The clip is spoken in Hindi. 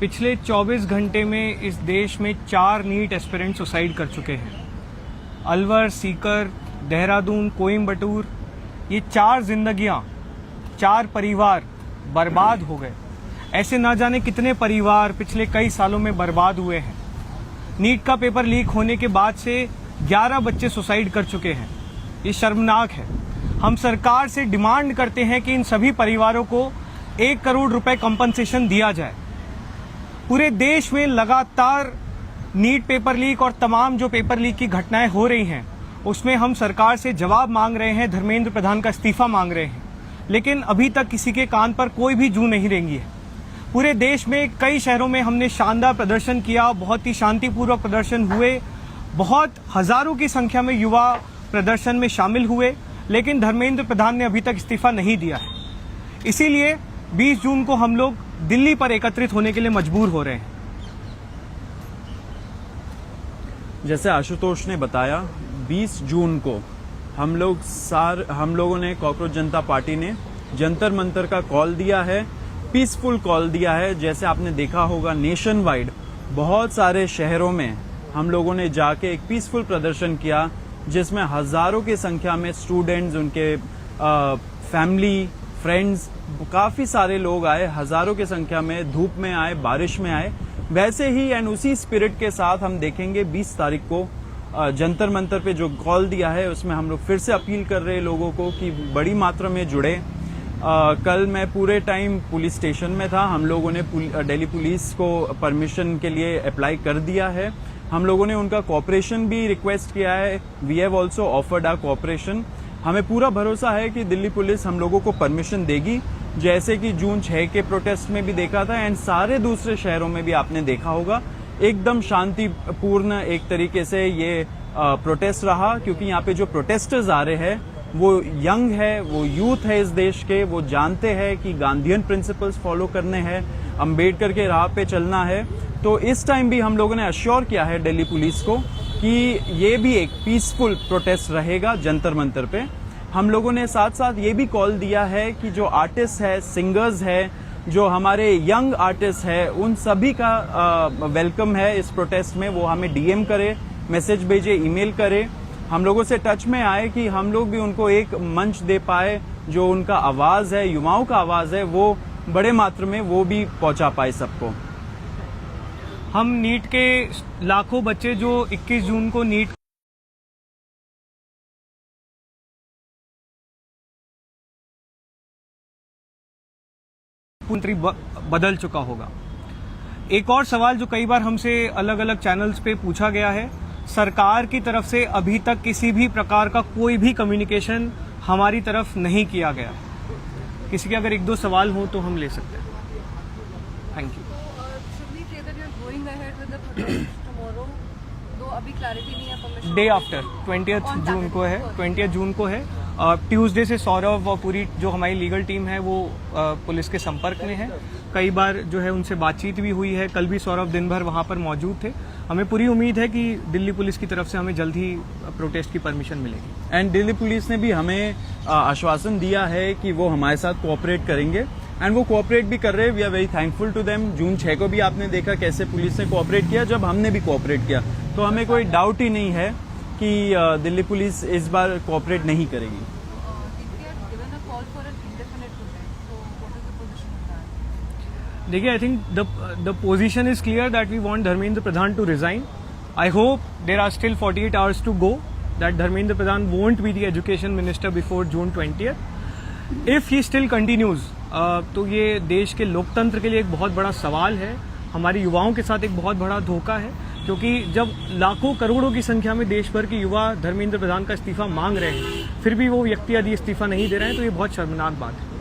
पिछले 24 घंटे में इस देश में 4 नीट एस्पिरेंट सुसाइड कर चुके हैं। अलवर, सीकर, देहरादून, कोयम्बटूर, ये 4 जिंदगियां, 4 परिवार बर्बाद हो गए। ऐसे ना जाने कितने परिवार पिछले कई सालों में बर्बाद हुए हैं। नीट का पेपर लीक होने के बाद से 11 बच्चे सुसाइड कर चुके हैं। ये शर्मनाक है। हम सरकार से डिमांड करते हैं कि इन सभी परिवारों को 1 करोड़ रुपए कंपनसेशन दिया जाए। पूरे देश में लगातार नीट पेपर लीक और तमाम जो पेपर लीक की घटनाएं हो रही हैं, उसमें हम सरकार से जवाब मांग रहे हैं, धर्मेंद्र प्रधान का इस्तीफा मांग रहे हैं, लेकिन अभी तक किसी के कान पर कोई भी जू नहीं रेंगी है। पूरे देश में कई शहरों में हमने शानदार प्रदर्शन किया, बहुत ही शांतिपूर्वक प्रदर्शन हुए, बहुत हजारों की संख्या में युवा प्रदर्शन में शामिल हुए, लेकिन धर्मेंद्र प्रधान ने अभी तक इस्तीफा नहीं दिया है। इसीलिए 20 जून को हम लोग दिल्ली पर एकत्रित होने के लिए मजबूर हो रहे हैं। जैसे आशुतोष ने बताया, 20 जून को हम लोगों ने, कॉकरोच जनता पार्टी ने जंतर मंतर का कॉल दिया है, पीसफुल कॉल दिया है। जैसे आपने देखा होगा, नेशन वाइड बहुत सारे शहरों में हम लोगों ने जाके एक पीसफुल प्रदर्शन किया, जिसमें हजारों की संख्या में स्टूडेंट्स, उनके फैमिली, फ्रेंड्स, काफी सारे लोग आए, हजारों की संख्या में, धूप में आए, बारिश में आए। वैसे ही एंड उसी स्पिरिट के साथ हम देखेंगे 20 तारीख को जंतर मंतर पे जो कॉल दिया है, उसमें हम लोग फिर से अपील कर रहे हैं लोगों को कि बड़ी मात्रा में जुड़े। कल मैं पूरे टाइम पुलिस स्टेशन में था। हम लोगों ने दिल्ली पुलिस को परमिशन के लिए अप्लाई कर दिया है। हम लोगों ने उनका कोऑपरेशन भी रिक्वेस्ट किया है। We have also offered our cooperation. हमें पूरा भरोसा है कि दिल्ली पुलिस हम लोगों को परमिशन देगी, जैसे कि जून 6 के प्रोटेस्ट में भी देखा था एंड सारे दूसरे शहरों में भी आपने देखा होगा। एकदम शांतिपूर्ण एक तरीके से ये प्रोटेस्ट रहा, क्योंकि यहाँ पे जो प्रोटेस्टर्स आ रहे हैं वो यंग है, वो यूथ है इस देश के, वो जानते हैं कि गांधीयन प्रिंसिपल्स फॉलो करने हैं, अंबेडकर के राह पे चलना है। तो इस टाइम भी हम लोगों ने अश्योर किया है दिल्ली पुलिस को कि ये भी एक पीसफुल प्रोटेस्ट रहेगा जंतर मंतर पे। हम लोगों ने साथ साथ ये भी कॉल दिया है कि जो आर्टिस्ट है, सिंगर्स है, जो हमारे यंग आर्टिस्ट है, उन सभी का वेलकम है इस प्रोटेस्ट में। वो हमें डीएम करे, मैसेज भेजे, ईमेल करे, हम लोगों से टच में आए कि हम लोग भी उनको एक मंच दे पाए। जो उनका आवाज है, युवाओं का आवाज है, वो बड़े मात्रा में वो भी पहुंचा पाए सबको। हम नीट के लाखों बच्चे जो 21 जून को नीट मंत्री बदल चुका होगा। एक और सवाल जो कई बार हमसे अलग अलग चैनल्स पे पूछा गया है, सरकार की तरफ से अभी तक किसी भी प्रकार का कोई भी कम्युनिकेशन हमारी तरफ नहीं किया गया। किसी के अगर 1-2 सवाल हो तो हम ले सकते हैं। Thank you. Day after 20th जून को है, 20th जून को है। ट्यूसडे से सौरभ और पूरी जो हमारी लीगल टीम है वो पुलिस के संपर्क में है। कई बार जो है उनसे बातचीत भी हुई है। कल भी सौरभ दिन भर वहाँ पर मौजूद थे। हमें पूरी उम्मीद है कि दिल्ली पुलिस की तरफ से हमें जल्द ही प्रोटेस्ट की परमिशन मिलेगी। एंड दिल्ली पुलिस ने भी हमें आश्वासन दिया है कि वो हमारे साथ कोऑपरेट करेंगे एंड वो कोऑपरेट भी कर रहे हैं। We are very thankful to them. June 6 को भी आपने देखा कैसे पुलिस ने कोऑपरेट किया, जब हमने भी कोऑपरेट किया। तो हमें कोई डाउट ही नहीं है कि दिल्ली पुलिस इस बार कोऑपरेट नहीं करेगी। देखिए, I think the position is clear that we want Dharmendra Pradhan to resign. I hope there are still 48 hours to go, that Dharmendra Pradhan won't be the education minister before June 20th। If he still continues, तो ये देश के लोकतंत्र के लिए एक बहुत बड़ा सवाल है, हमारे युवाओं के साथ एक बहुत बड़ा धोखा है। क्योंकि जब लाखों करोड़ों की संख्या में देश भर के युवा धर्मेंद्र प्रधान का इस्तीफा मांग रहे हैं, फिर भी वो व्यक्ति यदि इस्तीफा नहीं दे रहे हैं, तो ये बहुत शर्मनाक बात है।